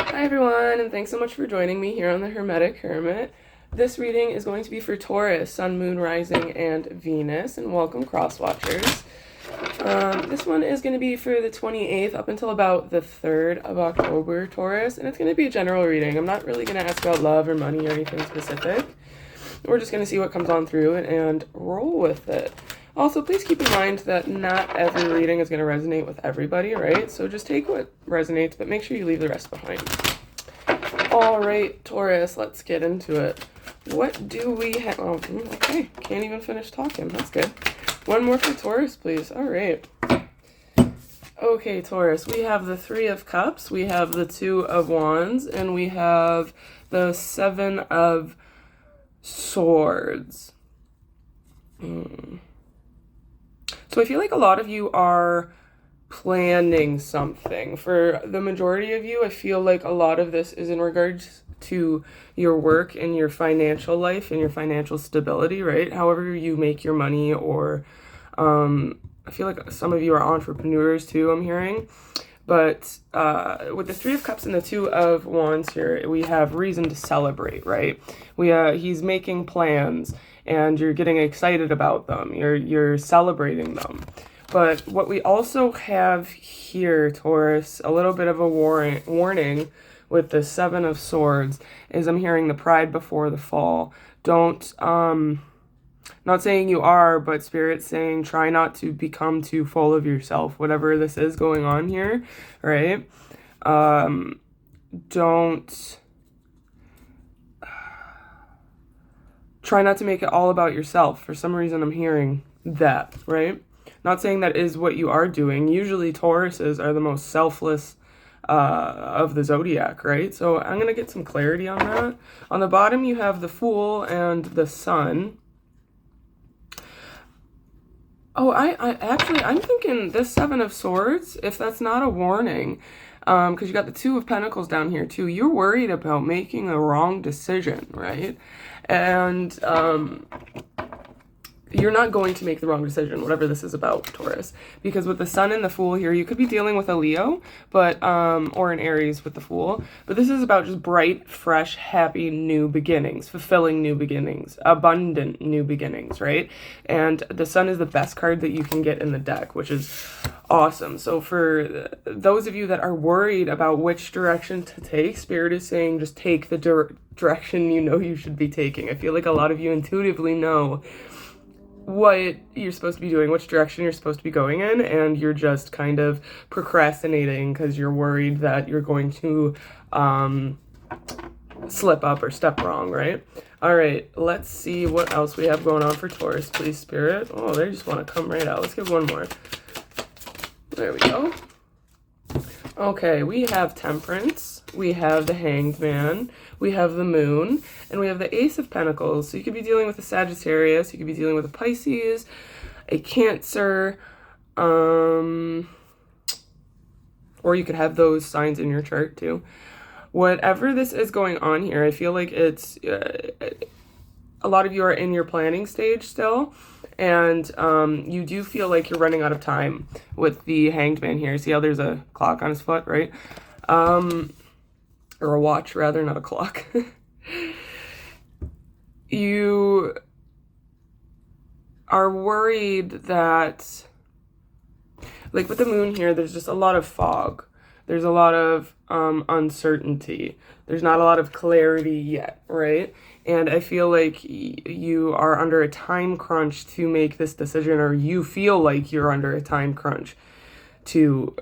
Hi everyone, and thanks so much for joining me here on the Hermetic Hermit. This reading is going to be for Taurus, Sun, Moon, Rising, and Venus, and welcome cross watchers. This one is going to be for the 28th up until about the 3rd of October, Taurus, and it's going to be a general reading. I'm not really going to ask about love or money or anything specific. We're just going to see what comes on through and roll with it. Also, please keep in mind that not every reading is going to resonate with everybody, right? So just take what resonates, but make sure you leave the rest behind. All right, Taurus, let's get into it. What do we have? Oh, okay. Can't even finish talking. That's good. One more for Taurus, please. All right. Okay, Taurus, we have the Three of Cups, we have the Two of Wands, and we have the Seven of Swords. So I feel like a lot of you are planning something. For the majority of you, I feel like a lot of this is in regards to your work and your financial life and your financial stability, right? However you make your money, or I feel like some of you are entrepreneurs too, I'm hearing. But with the Three of Cups and the Two of Wands here, we have reason to celebrate, right? He's making plans, and you're getting excited about them. You're celebrating them. But what we also have here, Taurus, a little bit of a warning with the Seven of Swords, is I'm hearing the pride before the fall. Don't, not saying you are, but Spirit's saying try not to become too full of yourself, whatever this is going on here, right? Don't try not to make it all about yourself. For some reason, I'm hearing that, right? Not saying that is what you are doing. Usually Tauruses are the most selfless of the zodiac, right? So I'm going to get some clarity on that. On the bottom, you have the Fool and the Sun. Oh, I'm thinking this Seven of Swords, if that's not a warning, because you got the Two of Pentacles down here too. You're worried about making a wrong decision, right? And you're not going to make the wrong decision, whatever this is about, Taurus. Because with the Sun and the Fool here, you could be dealing with a Leo, but or an Aries with the Fool. But this is about just bright, fresh, happy new beginnings, fulfilling new beginnings, abundant new beginnings, right? And the Sun is the best card that you can get in the deck, which is awesome. So for those of you that are worried about which direction to take, Spirit is saying just take the direction you know you should be taking. I feel like a lot of you intuitively know what you're supposed to be doing, which direction you're supposed to be going in, and you're just kind of procrastinating because you're worried that you're going to slip up or step wrong, right? All right, let's see what else we have going on for Taurus, please, Spirit. Oh, they just want to come right out. Let's give one more. There we go. Okay, we have Temperance, we have the Hanged Man, we have the Moon, and we have the Ace of Pentacles. So you could be dealing with a Sagittarius, you could be dealing with a Pisces, a Cancer, or you could have those signs in your chart too. Whatever this is going on here, I feel like it's a lot of you are in your planning stage still, and you do feel like you're running out of time with the Hanged Man here. See how there's a clock on his foot, right? Or a watch, rather, not a clock. You are worried that, like with the Moon here, there's just a lot of fog. There's a lot of uncertainty. There's not a lot of clarity yet, right? And I feel like you are under a time crunch to make this decision, or you feel like you're under a time crunch to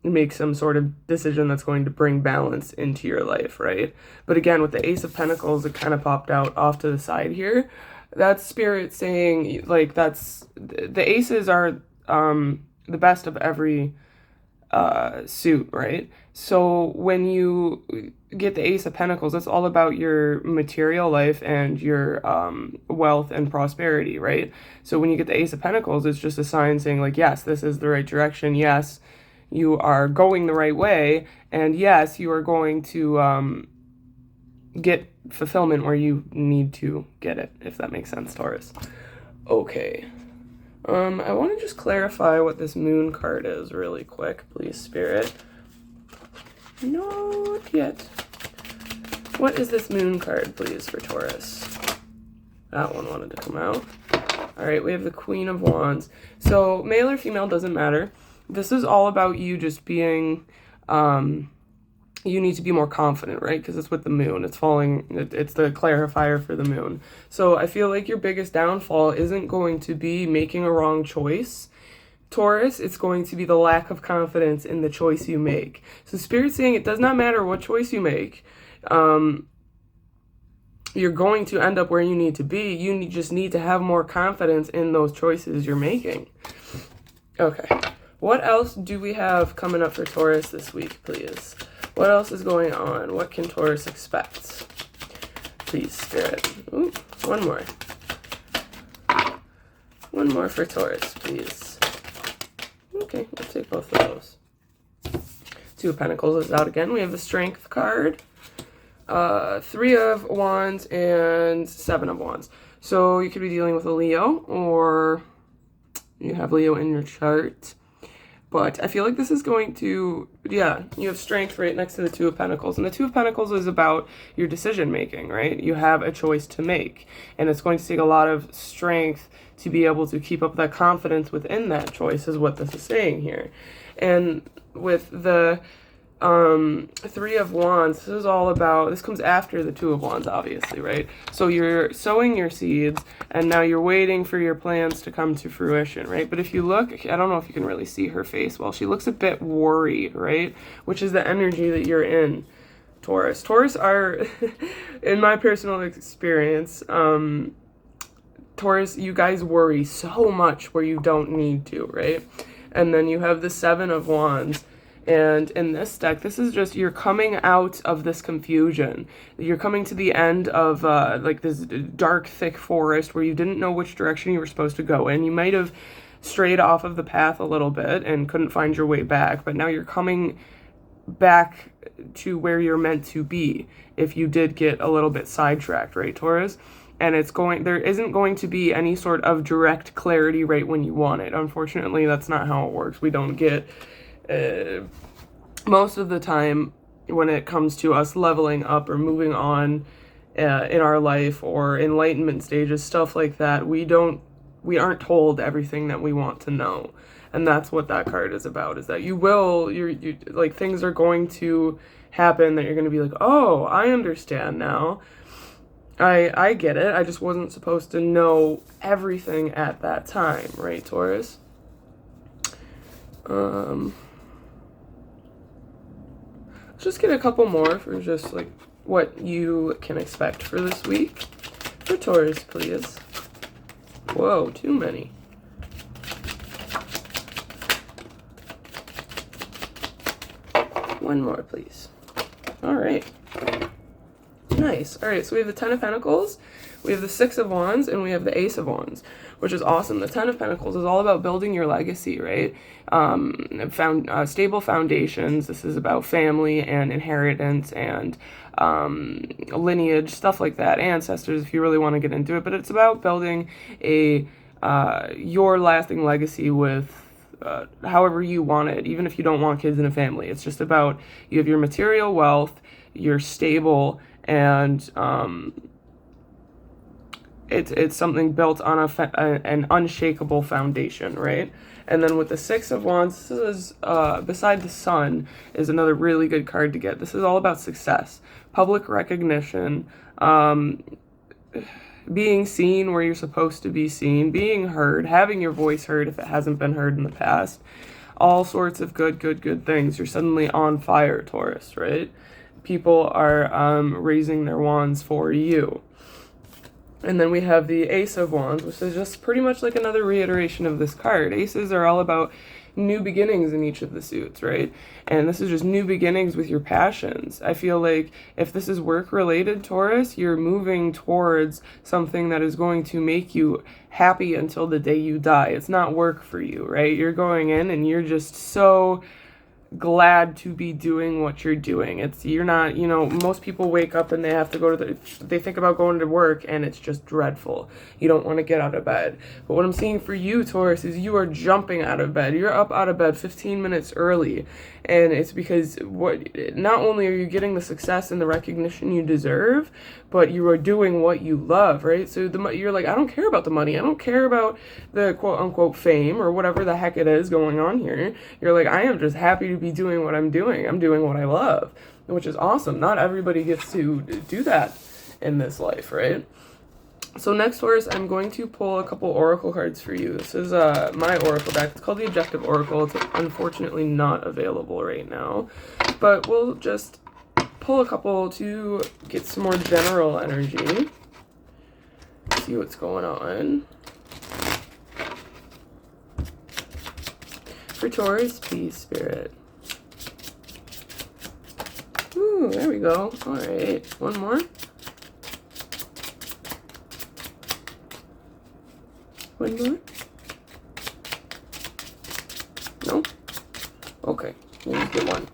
make some sort of decision that's going to bring balance into your life, right? But again, with the Ace of Pentacles, it kind of popped out off to the side here. That's Spirit saying, like, that's, the aces are the best of every suit, right? So when you get the Ace of Pentacles, it's all about your material life and your wealth and prosperity, right? So when you get the Ace of Pentacles, it's just a sign saying, like, yes, this is the right direction. Yes, you are going the right way. And yes, you are going to get fulfillment where you need to get it, if that makes sense, Taurus. Okay. I want to just clarify what this Moon card is really quick, please, Spirit. Not yet. What is this moon card, please, for Taurus? That one wanted to come out. All right, we have the Queen of Wands. So male or female doesn't matter. This is all about you just being, you need to be more confident, right? Because it's with the moon. It's it's the clarifier for the moon. So I feel like your biggest downfall isn't going to be making a wrong choice, Taurus. It's going to be the lack of confidence in the choice you make. So Spirit's saying it does not matter what choice you make. You're going to end up where you need to be. You just need to have more confidence in those choices you're making. Okay. What else do we have coming up for Taurus this week, please? What else is going on? What can Taurus expect? Please, Spirit. Ooh, one more. One more for Taurus, please. Okay, we'll take both of those. Two of Pentacles is out again. We have the Strength card. Three of Wands and Seven of Wands. So you could be dealing with a Leo, or you have Leo in your chart. But I feel like this is going to, yeah, you have Strength right next to the Two of Pentacles. And the Two of Pentacles is about your decision making, right? You have a choice to make. And it's going to take a lot of strength to be able to keep up that confidence within that choice, is what this is saying here. And with the Three of Wands, this is all about, this comes after the Two of Wands, obviously, right? So you're sowing your seeds, and now you're waiting for your plans to come to fruition, right? But if you look, I don't know if you can really see her face well, she looks a bit worried, right? Which is the energy that you're in, Taurus. Taurus are, in my personal experience, Taurus, you guys worry so much where you don't need to, right? And then you have the Seven of Wands. And in this deck, this is just, you're coming out of this confusion. You're coming to the end of like this dark, thick forest where you didn't know which direction you were supposed to go in. You might have strayed off of the path a little bit and couldn't find your way back, but now you're coming back to where you're meant to be if you did get a little bit sidetracked, right, Taurus? And there isn't going to be any sort of direct clarity right when you want it. Unfortunately, that's not how it works. We don't get... most of the time when it comes to us leveling up or moving on in our life or enlightenment stages, stuff like that, we aren't told everything that we want to know. And that's what that card is about, is that you like, things are going to happen that you're going to be like, oh, I understand now. I get it. I just wasn't supposed to know everything at that time, right, Taurus? Let's just get a couple more for just like what you can expect for this week. For Taurus, please. Whoa, too many. One more, please. All right. Nice. All right, so we have the Ten of Pentacles, we have the Six of Wands, and we have the Ace of Wands, which is awesome. The Ten of Pentacles is all about building your legacy, right? Stable foundations. This is about family and inheritance and lineage, stuff like that, ancestors, if you really want to get into it. But it's about building your lasting legacy with however you want it, even if you don't want kids in a family. It's just about, you have your material wealth, you're stable, and it's something built on an unshakable foundation, right? And then with the Six of Wands, this is, beside the Sun, is another really good card to get. This is all about success, public recognition, being seen where you're supposed to be seen, being heard, having your voice heard if it hasn't been heard in the past. All sorts of good things. You're suddenly on fire, Taurus, right? People are raising their wands for you. And then we have the Ace of Wands, which is just pretty much like another reiteration of this card. Aces are all about new beginnings in each of the suits, right? And this is just new beginnings with your passions. I feel like if this is work-related, Taurus, you're moving towards something that is going to make you happy until the day you die. It's not work for you, right? You're going in and you're just so glad to be doing what you're doing. You're not, most people wake up and they have to go they think about going to work and it's just dreadful. You don't want to get out of bed. But what I'm seeing for you, Taurus, is you are jumping out of bed. You're up out of bed 15 minutes early. And it's because not only are you getting the success and the recognition you deserve, but you are doing what you love, right? So you're like, I don't care about the money. I don't care about the quote unquote fame or whatever the heck it is going on here. You're like, I am just happy to be doing what I'm doing. I'm doing what I love, which is awesome. Not everybody gets to do that in this life, right? So next, Taurus, I'm going to pull a couple oracle cards for you. This is my oracle deck. It's called the Objective Oracle. It's unfortunately not available right now, but we'll just pull a couple to get some more general energy. See what's going on. For Taurus, peace, spirit. Ooh, there we go. All right, one more. One more? No? Okay, we'll just get one.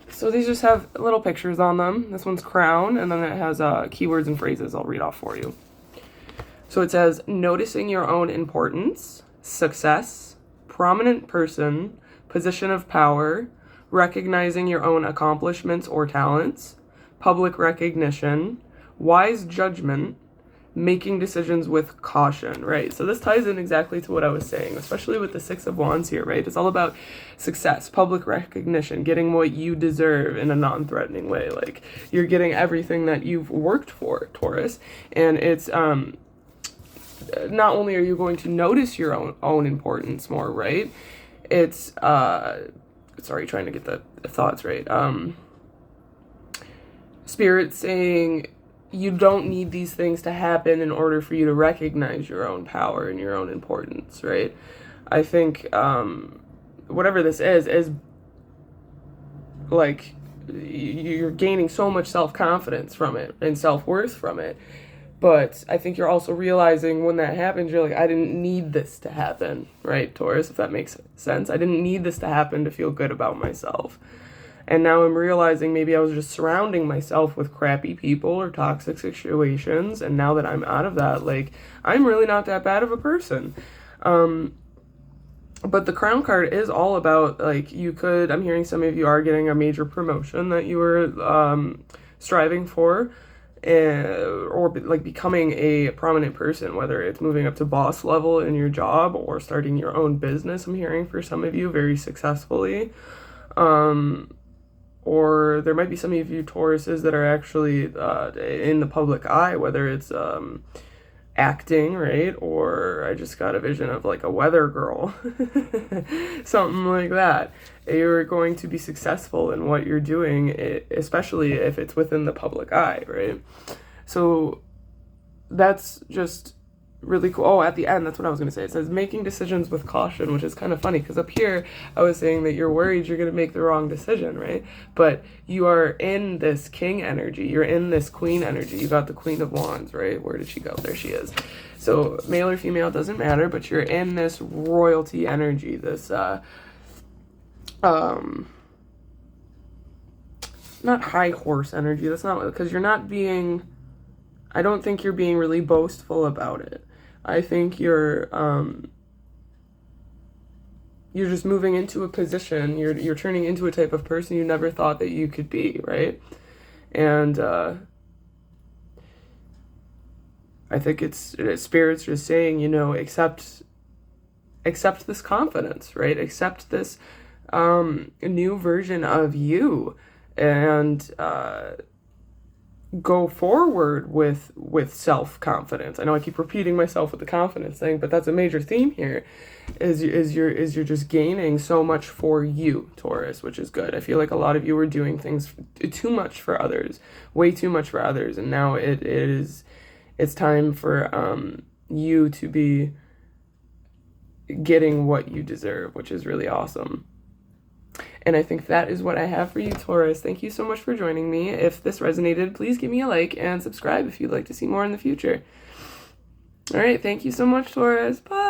So these just have little pictures on them. This one's crown, and then it has keywords and phrases I'll read off for you. So it says, noticing your own importance, success, prominent person, position of power, recognizing your own accomplishments or talents, public recognition, wise judgment, making decisions with caution, right? So this ties in exactly to what I was saying, especially with the Six of Wands here, right? It's all about success, public recognition, getting what you deserve in a non-threatening way. Like, you're getting everything that you've worked for, Taurus. And it's, not only are you going to notice your own importance more, right? It's, sorry, trying to get the thoughts right. Spirit saying, you don't need these things to happen in order for you to recognize your own power and your own importance, right? I think whatever this is like you're gaining so much self-confidence from it and self-worth from it. But I think you're also realizing when that happens, you're like, I didn't need this to happen, right, Taurus, if that makes sense. I didn't need this to happen to feel good about myself. And now I'm realizing maybe I was just surrounding myself with crappy people or toxic situations. And now that I'm out of that, like, I'm really not that bad of a person. But the crown card is all about, like, I'm hearing some of you are getting a major promotion that you were striving for. Or like becoming a prominent person, whether it's moving up to boss level in your job or starting your own business. I'm hearing for some of you very successfully. Or there might be some of you Tauruses that are actually in the public eye, whether it's acting, right? Or I just got a vision of like a weather girl, something like that. You're going to be successful in what you're doing, especially if it's within the public eye, right? So that's just really cool. Oh, at the end, that's what I was going to say. It says making decisions with caution, which is kind of funny because up here I was saying that you're worried you're going to make the wrong decision, right? But you are in this king energy. You're in this queen energy. You got the Queen of Wands, right? Where did she go? There she is. So male or female, doesn't matter, but you're in this royalty energy, this not high horse energy. That's not, because you're not being, I don't think you're being really boastful about it. I think you're just moving into a position, you're turning into a type of person you never thought that you could be, right? And I think it's Spirit's just saying, accept this confidence, right? Accept this new version of you, and go forward with self-confidence. I know I keep repeating myself with the confidence thing, but that's a major theme here, is you're just gaining so much for you, Taurus, which is good. I feel like a lot of you were doing things too much for others, way too much for others, and now it's time for you to be getting what you deserve, which is really awesome. And I think that is what I have for you, Taurus. Thank you so much for joining me. If this resonated, please give me a like and subscribe if you'd like to see more in the future. All right, thank you so much, Taurus. Bye.